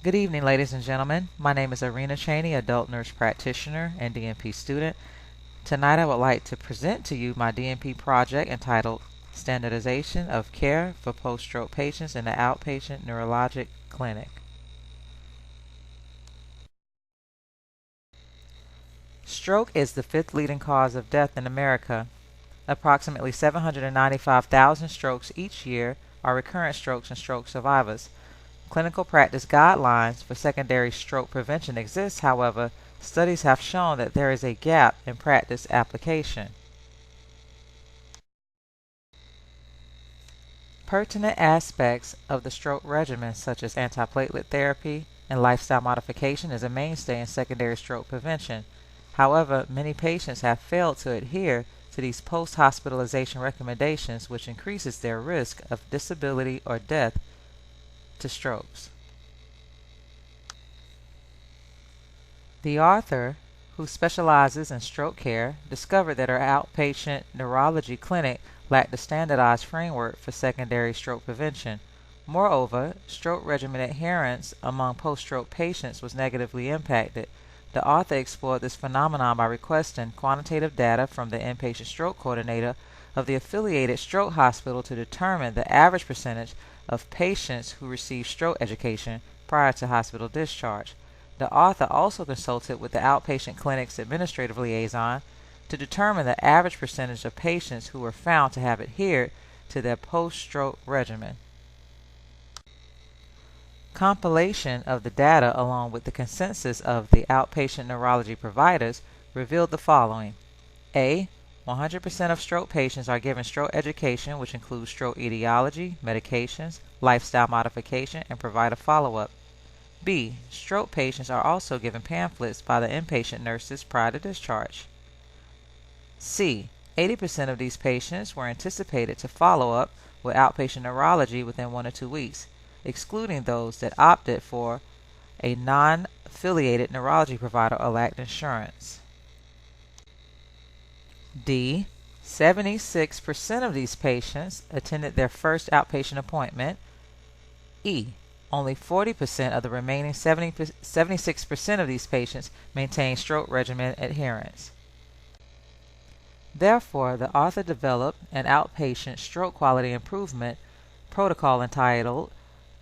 Good evening, ladies and gentlemen. My name is Chaney, adult nurse practitioner and DNP student. Tonight I would like to present to you my DNP project entitled Standardization of Care for Post-Stroke Patients in the Outpatient Neurologic Clinic. Stroke is the fifth leading cause of death in America. Approximately 795,000 strokes each year are recurrent strokes and stroke survivors. Clinical practice guidelines for secondary stroke prevention exist, however, studies have shown that there is a gap in practice application. Pertinent aspects of the stroke regimen, such as antiplatelet therapy and lifestyle modification, is a mainstay in secondary stroke prevention. However, many patients have failed to adhere to these post-hospitalization recommendations, which increases their risk of disability or death to strokes. The author, who specializes in stroke care, discovered that her outpatient neurology clinic lacked a standardized framework for secondary stroke prevention. Moreover, stroke regimen adherence among post-stroke patients was negatively impacted. The author explored this phenomenon by requesting quantitative data from the inpatient stroke coordinator of the affiliated stroke hospital to determine the average percentage of patients who receive stroke education prior to hospital discharge. The author also consulted with the outpatient clinic's administrative liaison to determine the average percentage of patients who were found to have adhered to their post-stroke regimen. Compilation of the data along with the consensus of the outpatient neurology providers revealed the following. A. 100% of stroke patients are given stroke education, which includes stroke etiology, medications, lifestyle modification, and provider follow-up. B. Stroke patients are also given pamphlets by the inpatient nurses prior to discharge. C. 80% of these patients were anticipated to follow up with outpatient neurology within 1 or 2 weeks, excluding those that opted for a non-affiliated neurology provider or lacked insurance. D. 76% of these patients attended their first outpatient appointment. E. Only 40% of the remaining 76% of these patients maintained stroke regimen adherence. Therefore, the author developed an outpatient stroke quality improvement protocol entitled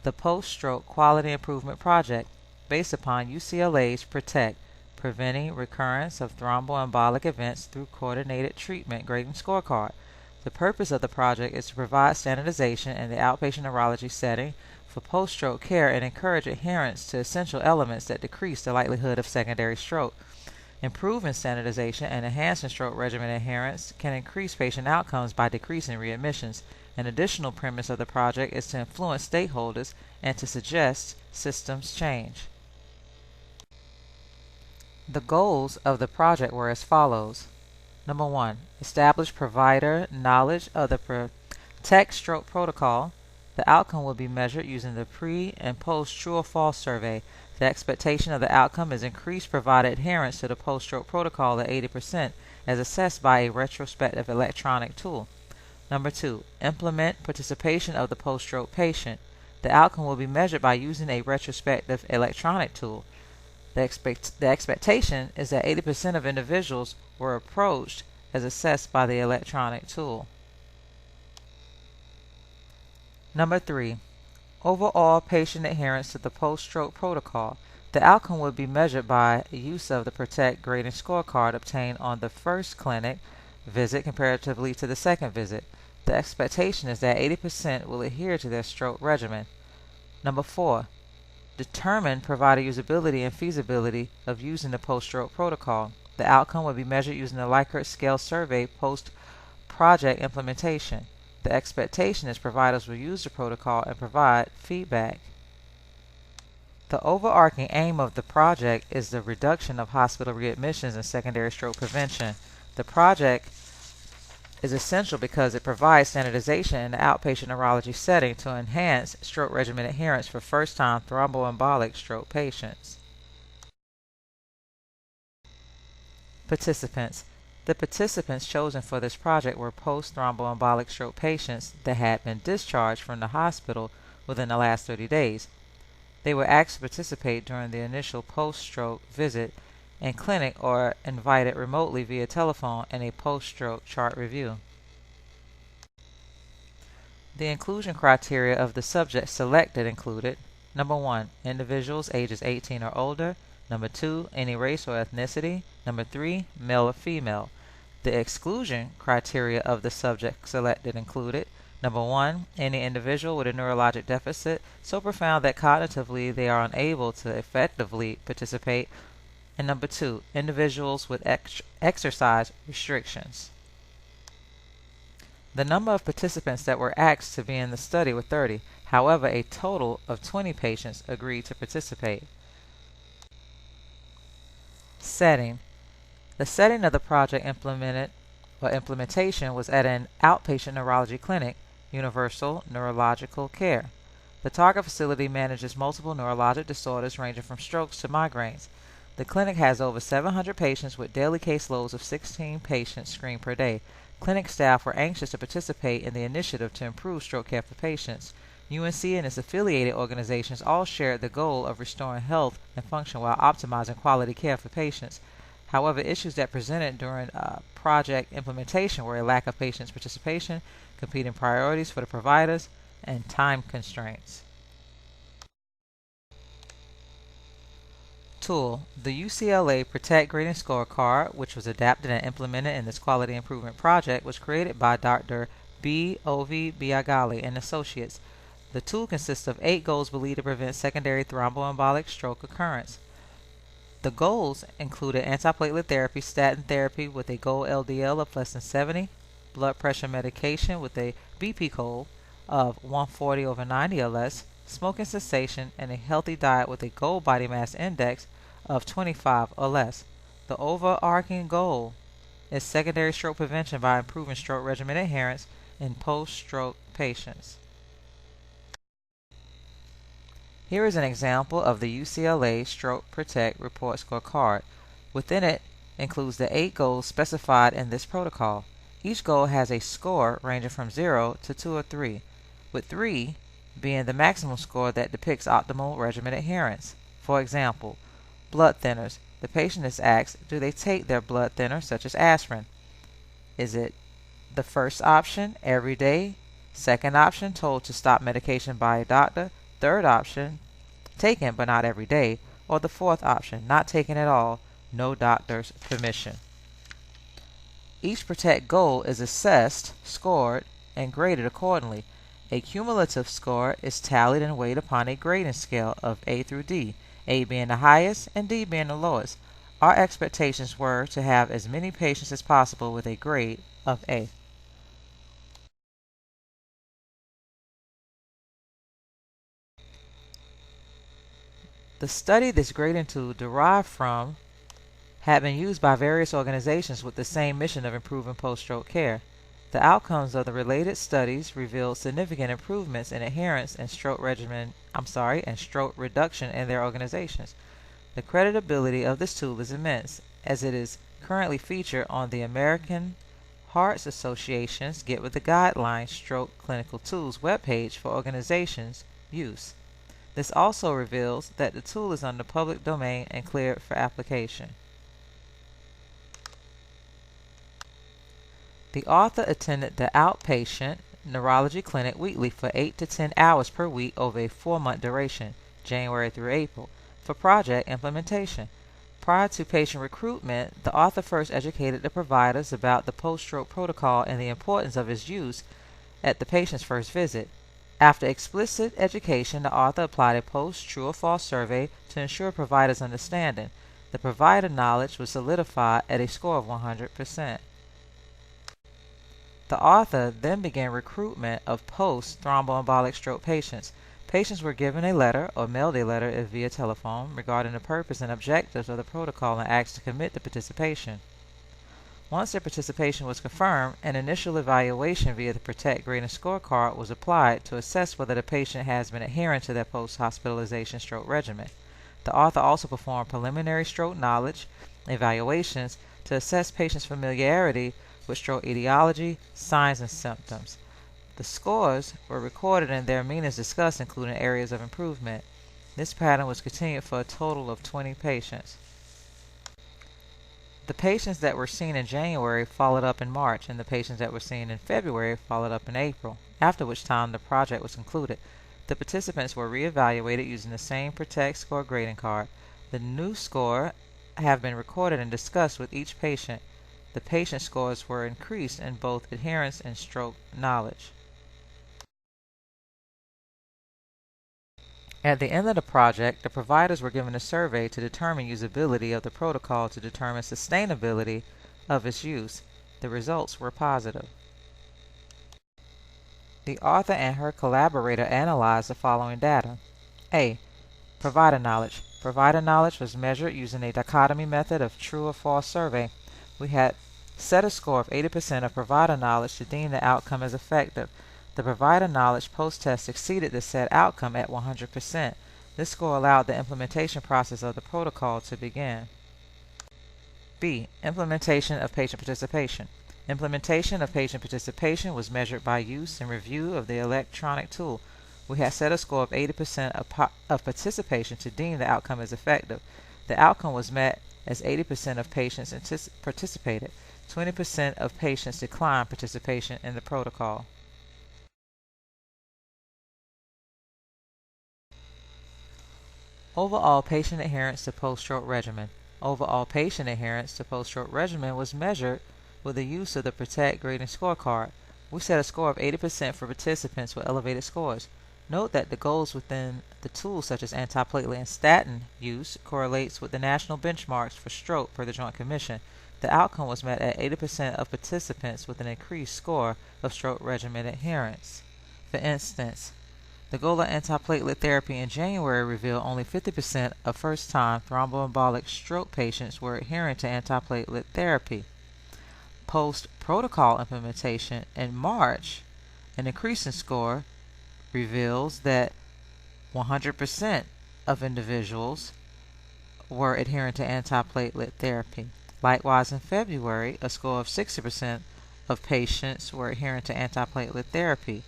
the Post-Stroke Quality Improvement Project, based upon UCLA's PROTECT, Preventing Recurrence of Thromboembolic Events Through Coordinated Treatment Grading Scorecard. The purpose of the project is to provide standardization in the outpatient neurology setting for post-stroke care and encourage adherence to essential elements that decrease the likelihood of secondary stroke. Improving standardization and enhancing stroke regimen adherence can increase patient outcomes by decreasing readmissions. An additional premise of the project is to influence stakeholders and to suggest systems change. The goals of the project were as follows. Number 1. Establish provider knowledge of the PROTECT stroke protocol. The outcome will be measured using the pre- and post-true or false survey. The expectation of the outcome is increased provider adherence to the post-stroke protocol at 80%, as assessed by a retrospective electronic tool. Number 2. Implement participation of the post-stroke patient. The outcome will be measured by using a retrospective electronic tool. The expectation is that 80% of individuals were approached as assessed by the electronic tool. Number 3. Overall patient adherence to the post-stroke protocol. The outcome will be measured by use of the PROTECT grading scorecard obtained on the first clinic visit comparatively to the second visit. The expectation is that 80% will adhere to their stroke regimen. Number 4. Determine provider usability and feasibility of using the post-stroke protocol. The outcome will be measured using the Likert scale survey post-project implementation. The expectation is providers will use the protocol and provide feedback. The overarching aim of the project is the reduction of hospital readmissions and secondary stroke prevention. The project is essential because it provides standardization in the outpatient neurology setting to enhance stroke regimen adherence for first-time thromboembolic stroke patients. Participants. The participants chosen for this project were post-thromboembolic stroke patients that had been discharged from the hospital within the last 30 days. They were asked to participate during the initial post-stroke visit in clinic or invited remotely via telephone in a post-stroke chart review. The inclusion criteria of the subjects selected included: number 1, individuals ages 18 or older; number 2, any race or ethnicity; number 3, male or female. The exclusion criteria of the subjects selected included: number 1, any individual with a neurologic deficit so profound that cognitively they are unable to effectively participate; and number 2, individuals with exercise restrictions. The number of participants that were asked to be in the study were 30. However, a total of 20 patients agreed to participate. Setting. The setting of the project implementation was at an outpatient neurology clinic, Universal Neurological Care. The target facility manages multiple neurologic disorders ranging from strokes to migraines. The clinic has over 700 patients with daily caseloads of 16 patients screened per day. Clinic staff were anxious to participate in the initiative to improve stroke care for patients. UNC and its affiliated organizations all shared the goal of restoring health and function while optimizing quality care for patients. However, issues that presented during project implementation were a lack of patients' participation, competing priorities for the providers, and time constraints. Tool. The UCLA Protect Grading Scorecard, which was adapted and implemented in this quality improvement project, was created by Dr. B. Ovi Biagali and Associates. The tool consists of 8 goals believed to prevent secondary thromboembolic stroke occurrence. The goals included antiplatelet therapy, statin therapy with a goal LDL of less than 70, blood pressure medication with a BP goal of 140/90 or less, smoking cessation, and a healthy diet with a goal body mass index of 25 or less. The overarching goal is secondary stroke prevention by improving stroke regimen adherence in post-stroke patients. Here is an example of the UCLA Stroke Protect Report Scorecard. Within it includes the 8 goals specified in this protocol. Each goal has a score ranging from 0 to 2 or 3, with 3 being the maximum score that depicts optimal regimen adherence. For example, blood thinners. The patient is asked, do they take their blood thinner, such as aspirin? Is it the first option, every day? Second option, told to stop medication by a doctor? Third option, taken but not every day? Or the fourth option, not taken at all, no doctor's permission? Each Protect goal is assessed, scored, and graded accordingly. A cumulative score is tallied and weighed upon a grading scale of A through D, A being the highest and D being the lowest. Our expectations were to have as many patients as possible with a grade of A. The study this grading tool derived from had been used by various organizations with the same mission of improving post-stroke care. The outcomes of the related studies revealed significant improvements in adherence and stroke reduction in their organizations. The credibility of this tool is immense, as it is currently featured on the American Heart Association's Get with the Guidelines Stroke Clinical Tools webpage for organizations' use. This also reveals that the tool is under public domain and cleared for application. The author attended the outpatient neurology clinic weekly for 8 to 10 hours per week over a 4-month duration, January through April, for project implementation. Prior to patient recruitment, the author first educated the providers about the post-stroke protocol and the importance of its use at the patient's first visit. After explicit education, the author applied a post-true or false survey to ensure providers' understanding. The provider knowledge was solidified at a score of 100%. The author then began recruitment of post-thromboembolic stroke patients. Patients were given a letter or mailed a letter if via telephone regarding the purpose and objectives of the protocol and asked to commit to participation. Once their participation was confirmed, an initial evaluation via the Protect Grading Scorecard was applied to assess whether the patient has been adhering to their post-hospitalization stroke regimen. The author also performed preliminary stroke knowledge evaluations to assess patients' familiarity with stroke etiology, signs, and symptoms. The scores were recorded and their meanings discussed, including areas of improvement. This pattern was continued for a total of 20 patients. The patients that were seen in January followed up in March, and the patients that were seen in February followed up in April, after which time the project was concluded. The participants were reevaluated using the same PROTECT score grading card. The new score have been recorded and discussed with each patient. The patient scores were increased in both adherence and stroke knowledge. At the end of the project, the providers were given a survey to determine usability of the protocol to determine sustainability of its use. The results were positive. The author and her collaborator analyzed the following data. A. Provider knowledge. Provider knowledge was measured using a dichotomy method of true or false survey. We had set a score of 80% of provider knowledge to deem the outcome as effective. The provider knowledge post-test exceeded the set outcome at 100%. This score allowed the implementation process of the protocol to begin. B. Implementation of patient participation. Implementation of patient participation was measured by use and review of the electronic tool. We had set a score of 80% of participation to deem the outcome as effective. The outcome was met as 80% of patients participated. 20% of patients declined participation in the protocol. Overall patient adherence to post-stroke regimen. Overall patient adherence to post-stroke regimen was measured with the use of the PROTECT grading scorecard. We set a score of 80% for participants with elevated scores. Note that the goals within the tools such as antiplatelet and statin use correlates with the national benchmarks for stroke per the Joint Commission. The outcome was met at 80% of participants with an increased score of stroke regimen adherence. For instance, the goal of antiplatelet therapy in January revealed only 50% of first-time thromboembolic stroke patients were adhering to antiplatelet therapy. Post-protocol implementation in March, an increasing score reveals that 100% of individuals were adhering to antiplatelet therapy. Likewise, in February, a score of 60% of patients were adhering to antiplatelet therapy.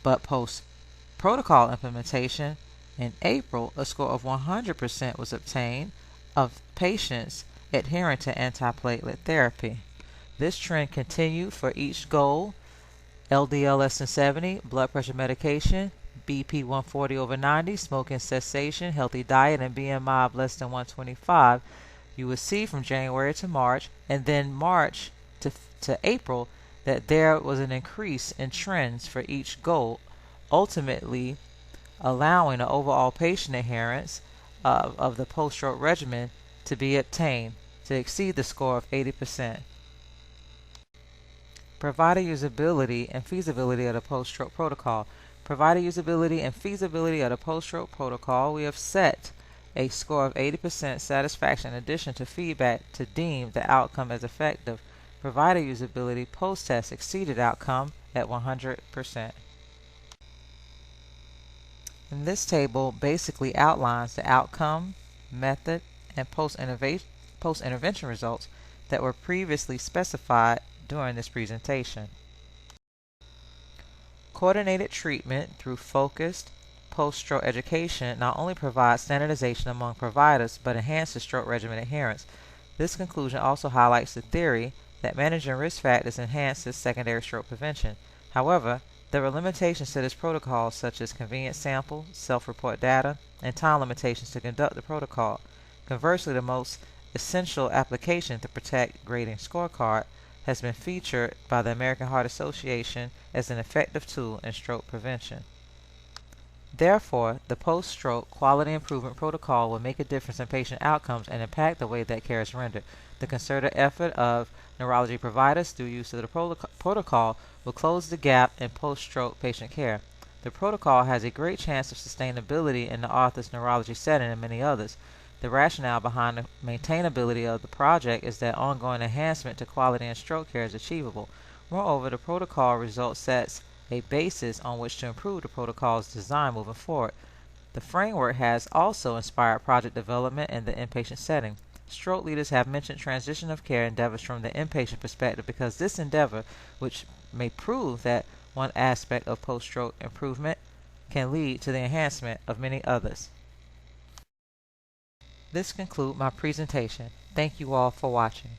But post-protocol implementation in April, a score of 100% was obtained of patients adhering to antiplatelet therapy. This trend continued for each goal: LDL less than 70, blood pressure medication, BP 140 over 90, smoking cessation, healthy diet, and BMI of less than 125. You will see from January to March, and then March to April, that there was an increase in trends for each goal, ultimately allowing an overall patient adherence of the post-stroke regimen to be obtained to exceed the score of 80%. Provider usability and feasibility of the post-stroke protocol. Provider usability and feasibility of the post-stroke protocol. We have set a score of 80% satisfaction in addition to feedback to deem the outcome as effective. Provider usability post-test exceeded outcome at 100%. And this table basically outlines the outcome, method, and post-intervention results that were previously specified during this presentation. Coordinated treatment through focused post-stroke education not only provides standardization among providers but enhances stroke regimen adherence. This conclusion also highlights the theory that managing risk factors enhances secondary stroke prevention. However, there are limitations to this protocol such as convenient sample, self-report data, and time limitations to conduct the protocol. Conversely, the most essential application, the PROTECT grading scorecard, has been featured by the American Heart Association as an effective tool in stroke prevention. Therefore, the post-stroke quality improvement protocol will make a difference in patient outcomes and impact the way that care is rendered. The concerted effort of neurology providers through use of the protocol will close the gap in post-stroke patient care. The protocol has a great chance of sustainability in the author's neurology setting and many others. The rationale behind the maintainability of the project is that ongoing enhancement to quality in stroke care is achievable. Moreover, the protocol result sets a basis on which to improve the protocol's design moving forward. The framework has also inspired project development in the inpatient setting. Stroke leaders have mentioned transition of care endeavors from the inpatient perspective because this endeavor, which may prove that one aspect of post-stroke improvement, can lead to the enhancement of many others. This concludes my presentation. Thank you all for watching.